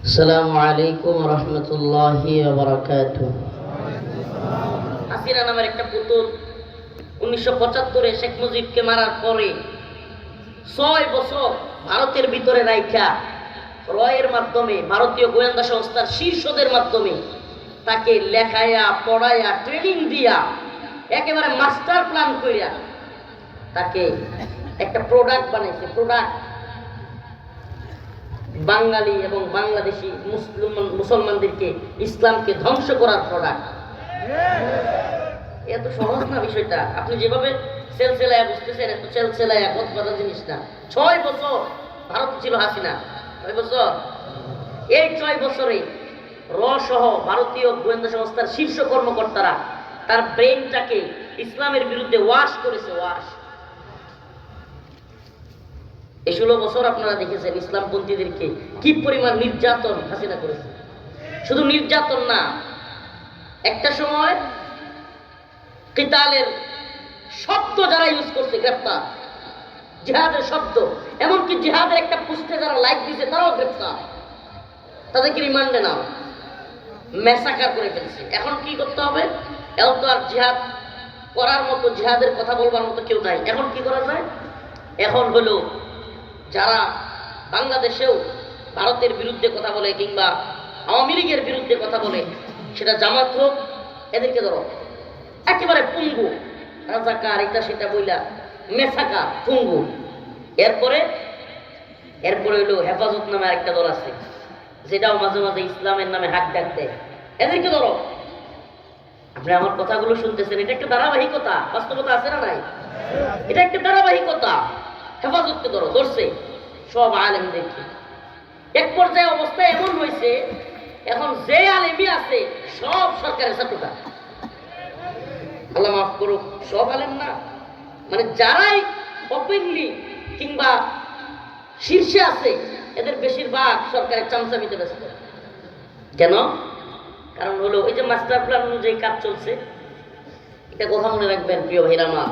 আসসালামু আলাইকুম রহমতুল্লাহি ওয়া বারাকাতুহু। হাসিনা নামের একটা পুতুল 1975-এ শেখ মুজিবকে মারার পরে 6 বছর ভারতের ভিতরে রাইখা রয়ের মাধ্যমে, ভারতীয় গোয়েন্দা সংস্থার শীর্ষদের মাধ্যমে তাকে লেখায়া পড়ায়া ট্রেনিং দিয়া একেবারে মাস্টার প্ল্যান কইরা তাকে একটা প্রোডাক্ট বানাইছে। প্রোডাক্ট বাঙালি এবং বাংলাদেশি মুসলমানদেরকে, ইসলামকে ধ্বংস করার প্রোডাক্ট। এত সহজ না বিষয়টা। আপনি যেভাবে সেলসেলায়া বুঝতেছেন, এত সেলসেলায়া কথা জিনিস না। 6 বছর ভারতে ছিল হাসিনা। 6 বছর। এই 6 বছরে র সহ ভারতীয় গোয়েন্দা সংস্থার শীর্ষ কর্মকর্তারা তার ব্রেনটাকে ইসলামের বিরুদ্ধে ওয়াশ করেছে। ওয়াশ। এই 16 বছর আপনারা দেখেছেন ইসলামপন্থীদেরকে কি পরিমাণ নির্যাতন হাসিনা করেছে। শুধু নির্যাতন না, একটা সময় কিতালের শব্দ যারা ইউজ করছে গ্রেফতার, জিহাদের শব্দ, এমনকি জিহাদের একটা পোস্টে যারা লাইক দিয়েছে তারাও গ্রেফতার, তাদেরকে রিমান্ডে নাও, ম্যাসাকার করে ফেলছে। এখন কি করতে হবে? এখন তো আর জিহাদ করার মতো, জিহাদের কথা বলবার মতো কেউ নাই। এখন কি করা যায়? এখন হলো যারা বাংলাদেশেও ভারতের বিরুদ্ধে কথা বলে কিংবা আওয়ামী লীগের বিরুদ্ধে কথা বলে, সেটা জামাত হোক, এদেরকে ধরো একেবারে পুঙ্গু, রাজাকার, এটা সেটা বইলা মেসাকা, পুঙ্গু। এরপরে হইলো হেফাজত নামে আরেকটা দল আছে, যেটাও মাঝে মাঝে ইসলামের নামে হাক ডাক দেয়, এদেরকে ধরো। আপনি আমার কথাগুলো শুনতেছেন, এটা একটা ধারাবাহিকতা, বাস্তবতা আছে না নাই? এটা একটা ধারাবাহিকতা। হেফাজতকে ধরো, ধরছে সব আলেমদেরকে। এক পর্যায়ে অবস্থা এমন হয়েছে, এখন যে আলেমই আছে সব সরকারের ছাত্রটা। আল্লাহ মাফ করুক, সব আলেম না, মানে যারাই ওপেনলি কিংবা শীর্ষে আছে এদের বেশিরভাগ সরকারের চামচামিতে ব্যস্ত। কেন? কারণ হলো ওই যে মাস্টার প্ল্যান অনুযায়ী কাজ চলছে। এটা কথা মনে রাখবেন প্রিয় ভাইরা আমার।